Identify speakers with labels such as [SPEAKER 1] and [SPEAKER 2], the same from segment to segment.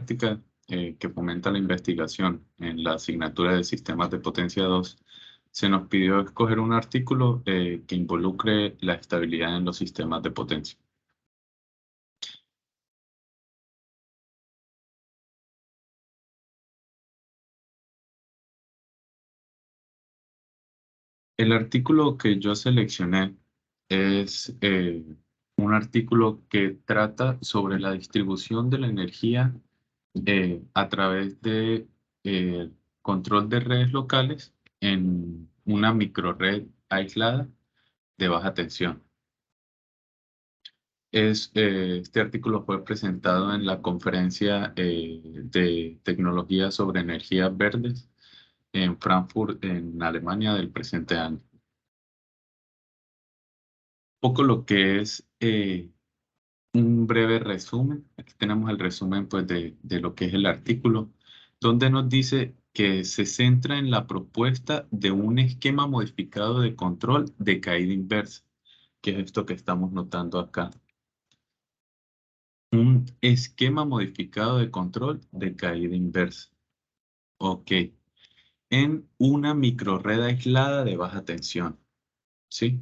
[SPEAKER 1] práctica que fomenta la investigación en la asignatura de Sistemas de Potencia 2, se nos pidió escoger un artículo que involucre la estabilidad en los sistemas de potencia. El artículo que yo seleccioné es un artículo que trata sobre la distribución de la energía a través de control de redes locales en una microred aislada de baja tensión. Este artículo fue presentado en la conferencia de tecnología sobre energías verdes en Frankfurt, en Alemania, del presente año. Poco lo que es un breve resumen. Aquí tenemos el resumen pues, de lo que es el artículo, donde nos dice que se centra en la propuesta de un esquema modificado de control de caída inversa, que es esto que estamos notando acá. Un esquema modificado de control de caída inversa. Ok. En una microred aislada de baja tensión. ¿Sí?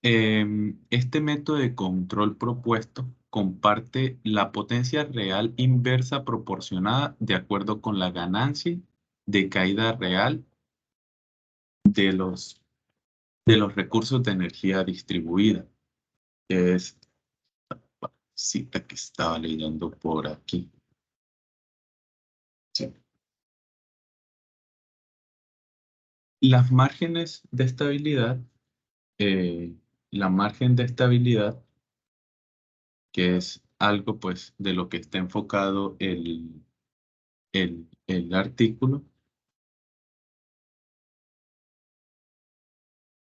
[SPEAKER 1] Este método de control propuesto comparte la potencia real inversa proporcionada de acuerdo con la ganancia de caída real de los recursos de energía distribuida. Que es la cita que estaba leyendo por aquí. Sí. Las márgenes de estabilidad, la margen de estabilidad, que es algo pues de lo que está enfocado el artículo,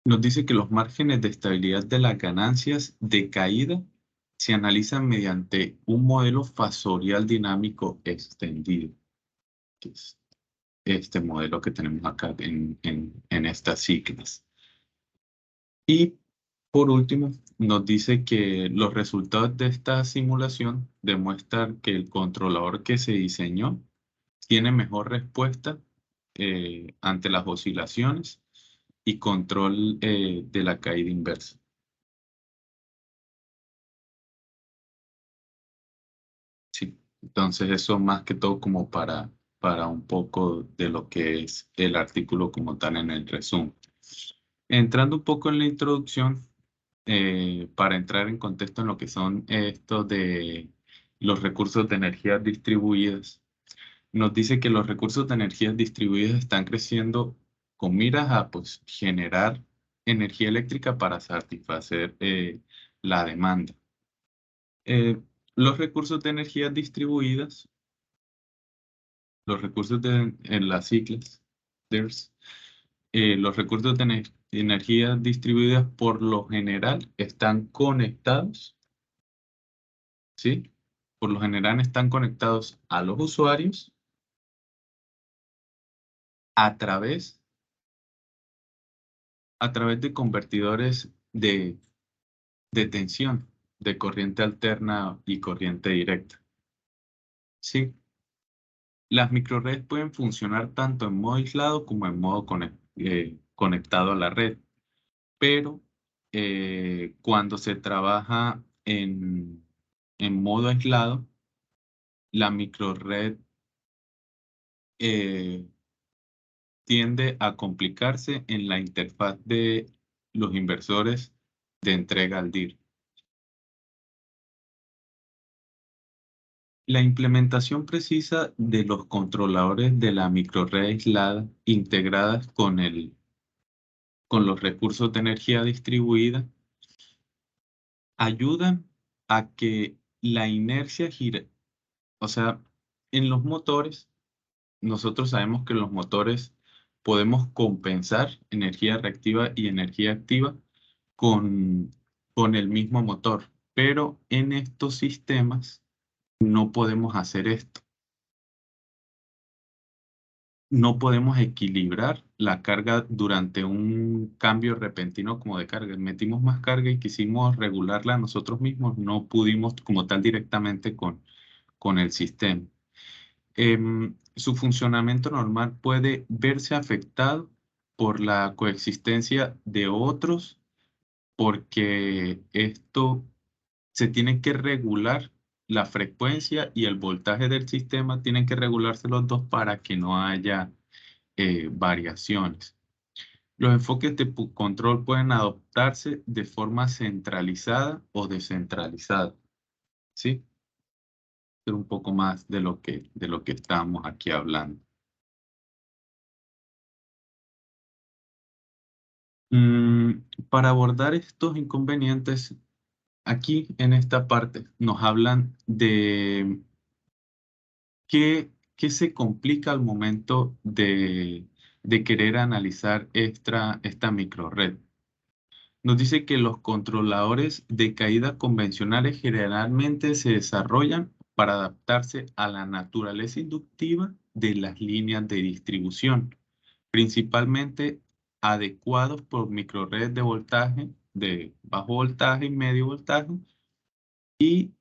[SPEAKER 1] nos dice que los márgenes de estabilidad de las ganancias de caída se analizan mediante un modelo fasorial dinámico extendido, que es este modelo que tenemos acá en estas siglas. Y por último, nos dice que los resultados de esta simulación demuestran que el controlador que se diseñó tiene mejor respuesta ante las oscilaciones y control de la caída inversa. Sí, entonces eso más que todo como para un poco de lo que es el artículo como tal en el resumen. Entrando un poco en la introducción, para entrar en contexto en lo que son estos de los recursos de energía distribuidas, nos dice que los recursos de energía distribuidas están creciendo con miras a pues, generar energía eléctrica para satisfacer la demanda. Los recursos de energía distribuidas, los recursos en las siglas, los recursos de energía distribuidas por lo general están conectados, ¿sí? Por lo general están conectados a los usuarios a través, de convertidores de tensión, de corriente alterna y corriente directa. ¿Sí? Las microredes pueden funcionar tanto en modo aislado como en modo conectado a la red, pero cuando se trabaja en modo aislado, la microred eh, tiende a complicarse en la interfaz de los inversores de entrega al DIR. La implementación precisa de los controladores de la microred aislada integradas con los recursos de energía distribuida ayudan a que la inercia gire. O sea, en los motores, nosotros sabemos que los motores podemos compensar energía reactiva y energía activa con, con el mismo motor, pero en estos sistemas no podemos hacer esto. No podemos equilibrar la carga durante un cambio repentino como de carga. Metimos más carga y quisimos regularla nosotros mismos, no pudimos como tal directamente con con el sistema. Su funcionamiento normal puede verse afectado por la coexistencia de otros, porque esto se tiene que regular la frecuencia y el voltaje del sistema, tienen que regularse los dos para que no haya variaciones. Los enfoques de control pueden adoptarse de forma centralizada o descentralizada, ¿sí? Ser un poco más de lo que estamos aquí hablando. Para abordar estos inconvenientes, aquí en esta parte nos hablan de qué se complica al momento de querer analizar esta microred. Nos dice que los controladores de caída convencionales generalmente se desarrollan para adaptarse a la naturaleza inductiva de las líneas de distribución, principalmente adecuados por microredes de voltaje, de bajo voltaje y medio voltaje, y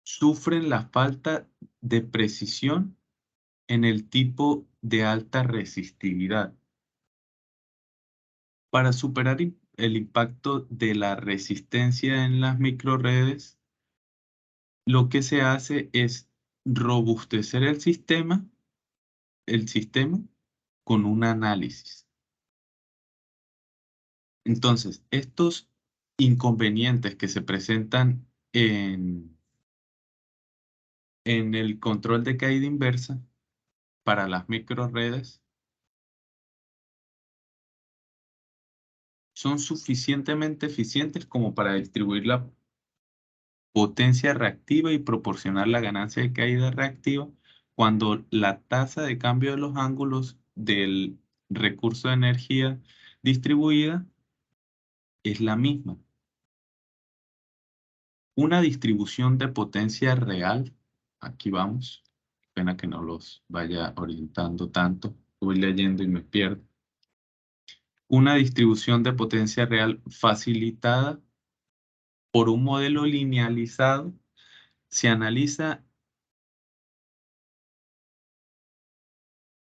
[SPEAKER 1] sufren la falta de precisión en el tipo de alta resistividad. Para superar el impacto de la resistencia en las microredes, lo que se hace es robustecer el sistema con un análisis. Entonces, estos inconvenientes que se presentan en el control de caída inversa para las microredes son suficientemente eficientes como para distribuir la potencia reactiva y proporcionar la ganancia de caída reactiva cuando la tasa de cambio de los ángulos del recurso de energía distribuida es la misma. Una distribución de potencia real, aquí vamos, pena que no los vaya orientando tanto, voy leyendo y me pierdo. Una distribución de potencia real facilitada por un modelo linealizado se analiza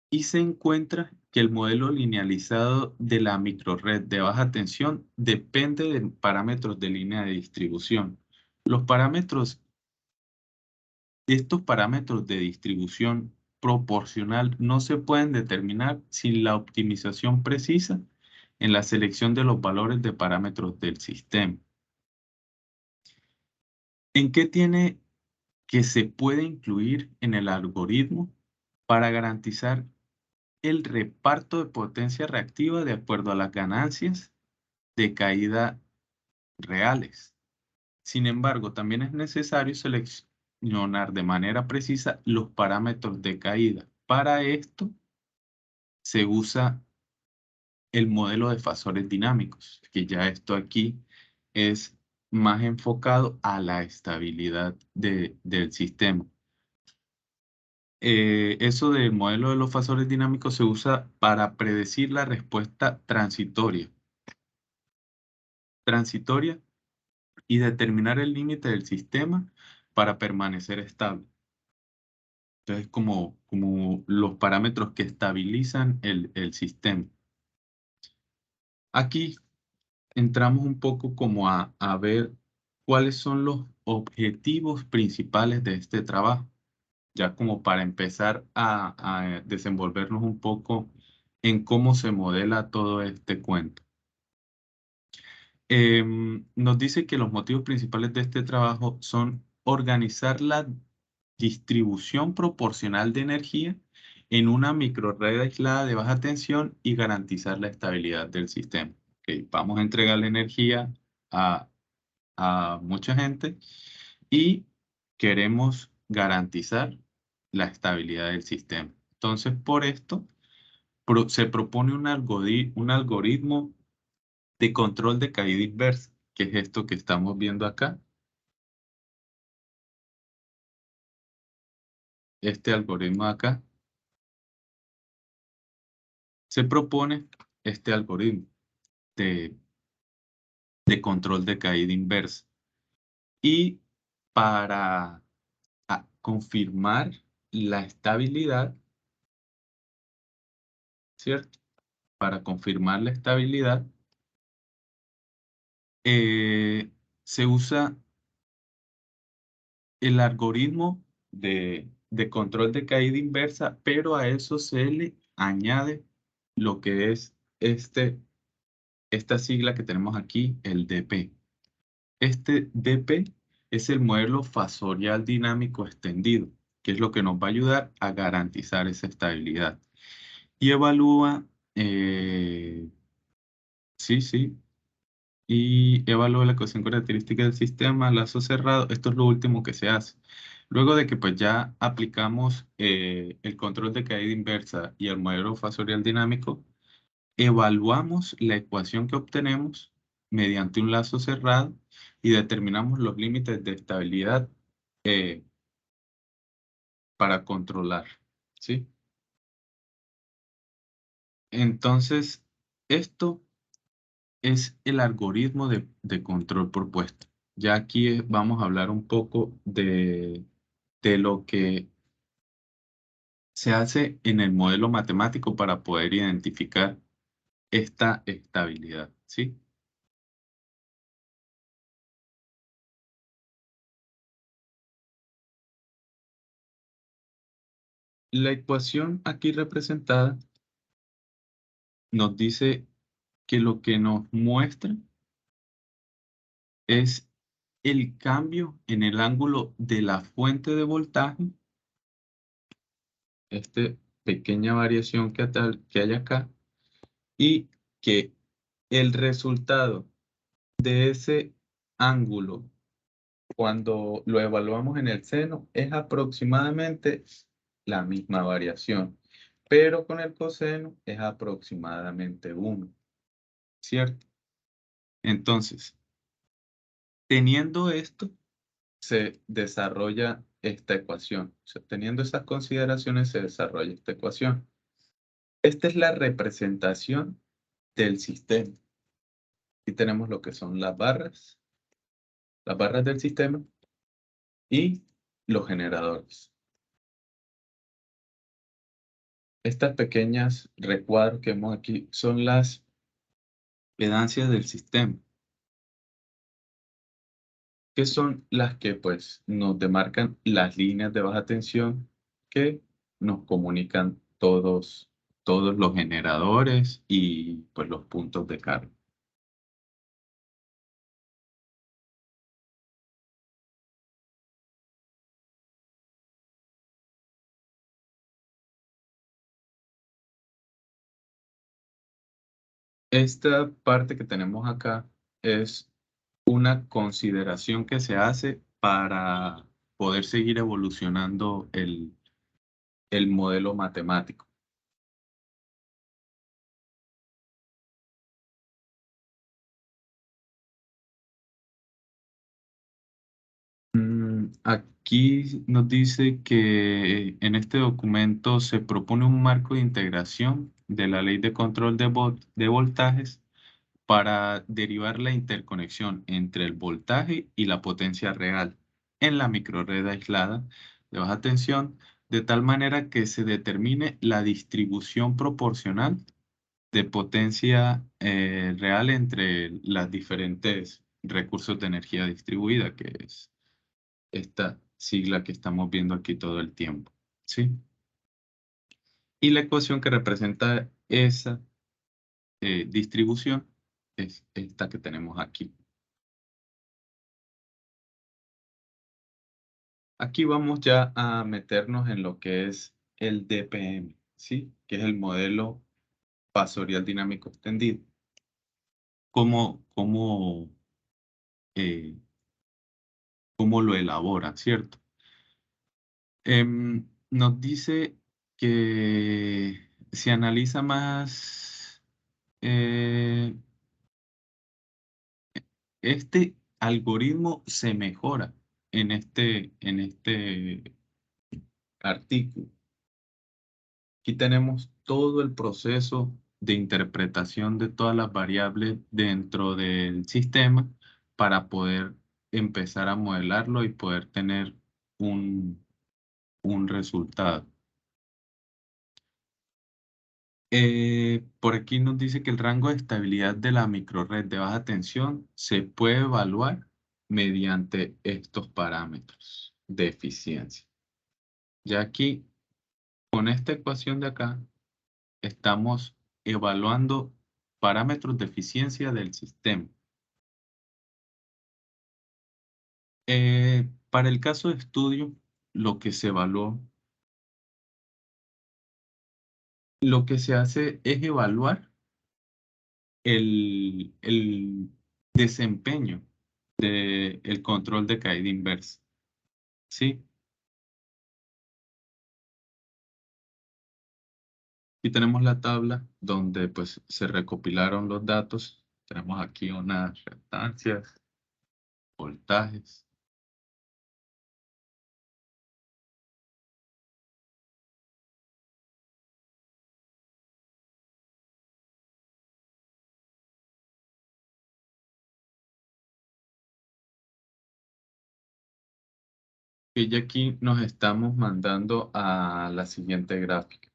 [SPEAKER 1] y se encuentra que el modelo linealizado de la microred de baja tensión depende de parámetros de línea de distribución. Estos parámetros de distribución proporcional no se pueden determinar sin la optimización precisa en la selección de los valores de parámetros del sistema. ¿En qué tiene que se puede incluir en el algoritmo para garantizar el reparto de potencia reactiva de acuerdo a las ganancias de caída reales? Sin embargo, también es necesario seleccionar de manera precisa los parámetros de caída. Para esto se usa el modelo de fasores dinámicos, que ya esto aquí es más enfocado a la estabilidad del sistema. Eso del modelo de los fasores dinámicos se usa para predecir la respuesta transitoria y determinar el límite del sistema para permanecer estable. Entonces, como los parámetros que estabilizan el sistema. Aquí entramos un poco como a ver cuáles son los objetivos principales de este trabajo, ya como para empezar a desenvolvernos un poco en cómo se modela todo este cuento. Nos dice que los motivos principales de este trabajo son organizar la distribución proporcional de energía en una microred aislada de baja tensión y garantizar la estabilidad del sistema. Ok, vamos a entregarle energía a, a mucha gente y queremos garantizar la estabilidad del sistema. Entonces, por esto se propone un algoritmo de control de caída inversa, que es esto que estamos viendo acá. Este algoritmo de acá se propone este algoritmo de control de caída inversa. Y para confirmar la estabilidad, ¿cierto? Para confirmar la estabilidad, se usa el algoritmo de control de caída inversa, pero a eso se le añade lo que es esta sigla que tenemos aquí, el DP. Este DP es el modelo fasorial dinámico extendido, que es lo que nos va a ayudar a garantizar esa estabilidad. Y evalúa, sí, y evalúa la ecuación característica del sistema, lazo cerrado. Esto es lo último que se hace. Luego de que pues ya aplicamos el control de caída inversa y el modelo fasorial dinámico, evaluamos la ecuación que obtenemos mediante un lazo cerrado y determinamos los límites de estabilidad eh, para controlar, ¿sí? Entonces, esto es el algoritmo de control propuesto. Ya aquí vamos a hablar un poco de lo que se hace en el modelo matemático para poder identificar esta estabilidad, ¿sí? La ecuación aquí representada nos dice que lo que nos muestra es el cambio en el ángulo de la fuente de voltaje, esta pequeña variación que hay acá, y que el resultado de ese ángulo, cuando lo evaluamos en el seno, es aproximadamente la misma variación, pero con el coseno es aproximadamente 1, ¿cierto? Entonces, teniendo esto, se desarrolla esta ecuación. O sea, teniendo esas consideraciones, se desarrolla esta ecuación. Esta es la representación del sistema. Aquí tenemos lo que son las barras del sistema y los generadores. Estas pequeñas recuadros que vemos aquí son las pedancias del sistema, que son las que pues nos demarcan las líneas de baja tensión que nos comunican todos los generadores y pues los puntos de carga. Esta parte que tenemos acá es una consideración que se hace para poder seguir evolucionando el modelo matemático. Aquí nos dice que en este documento se propone un marco de integración de la ley de control de voltajes para derivar la interconexión entre el voltaje y la potencia real en la microred aislada de baja tensión, de tal manera que se determine la distribución proporcional de potencia real entre los diferentes recursos de energía distribuida, que es esta sigla que estamos viendo aquí todo el tiempo, ¿sí? Y la ecuación que representa esa distribución es esta que tenemos aquí. Aquí vamos ya a meternos en lo que es el DPM, ¿sí? Que es el modelo fasorial dinámico extendido. ¿Cómo, eh, cómo lo elaboran, cierto? Nos dice que se analiza más este algoritmo se mejora en este artículo. Aquí tenemos todo el proceso de interpretación de todas las variables dentro del sistema para poder empezar a modelarlo y poder tener un resultado. Por aquí nos dice que el rango de estabilidad de la microred de baja tensión se puede evaluar mediante estos parámetros de eficiencia. Ya aquí, con esta ecuación de acá, estamos evaluando parámetros de eficiencia del sistema. Para el caso de estudio, lo que se evaluó, lo que se hace es evaluar el desempeño del control de caída inversa. ¿Sí? Y tenemos la tabla donde pues se recopilaron los datos. Tenemos aquí unas reactancias, voltajes. Y ya aquí nos estamos mandando a la siguiente gráfica.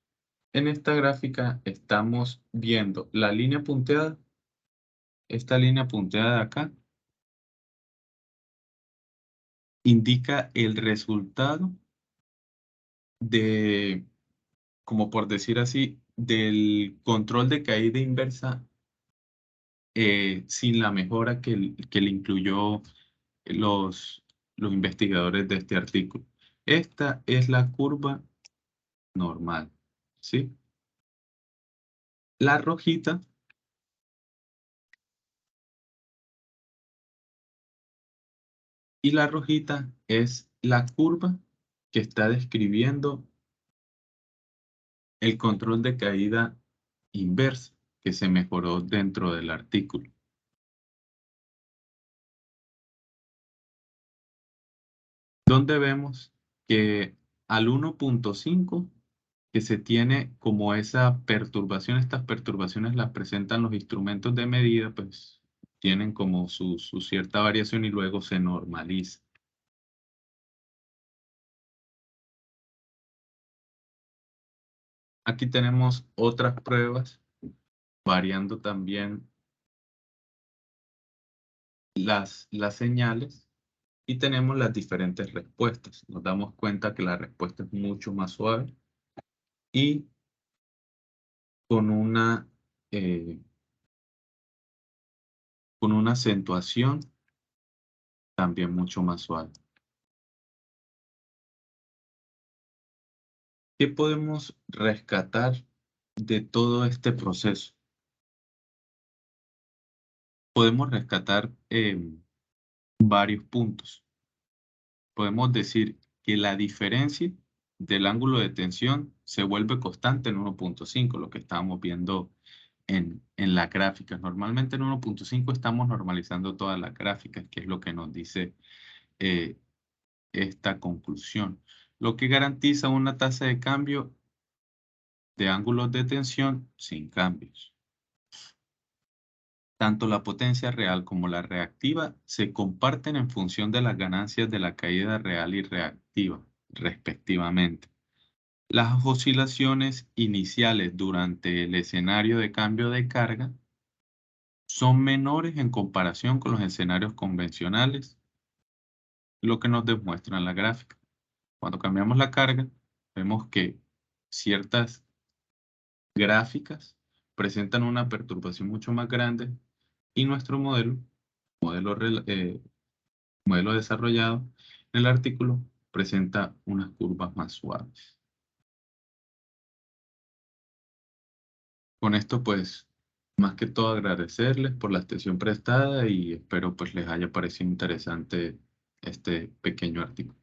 [SPEAKER 1] En esta gráfica estamos viendo la línea punteada, esta línea punteada de acá, indica el resultado de, como por decir así, del control de caída inversa sin la mejora que le incluyó los, los investigadores de este artículo. Esta es la curva normal, ¿sí? La rojita y la rojita es la curva que está describiendo el control de caída inversa que se mejoró dentro del artículo. Donde vemos que al 1.5 que se tiene como esa perturbación, estas perturbaciones las presentan los instrumentos de medida, pues tienen como su cierta variación y luego se normaliza. Aquí tenemos otras pruebas variando también las señales y tenemos las diferentes respuestas. Nos damos cuenta que la respuesta es mucho más suave y con eh, con una acentuación también mucho más suave. ¿Qué podemos rescatar de todo este proceso? Podemos rescatar varios puntos. Podemos decir que la diferencia del ángulo de tensión se vuelve constante en 1.5, lo que estábamos viendo en las gráficas. Normalmente en 1.5 estamos normalizando todas las gráficas, que es lo que nos dice eh, esta conclusión, lo que garantiza una tasa de cambio de ángulos de tensión sin cambios. Tanto la potencia real como la reactiva se comparten en función de las ganancias de la caída real y reactiva, respectivamente. Las oscilaciones iniciales durante el escenario de cambio de carga son menores en comparación con los escenarios convencionales, lo que nos demuestra en la gráfica. Cuando cambiamos la carga, vemos que ciertas gráficas presentan una perturbación mucho más grande y nuestro modelo desarrollado en el artículo, presenta unas curvas más suaves. Con esto, pues, más que todo agradecerles por la atención prestada y espero pues les haya parecido interesante este pequeño artículo.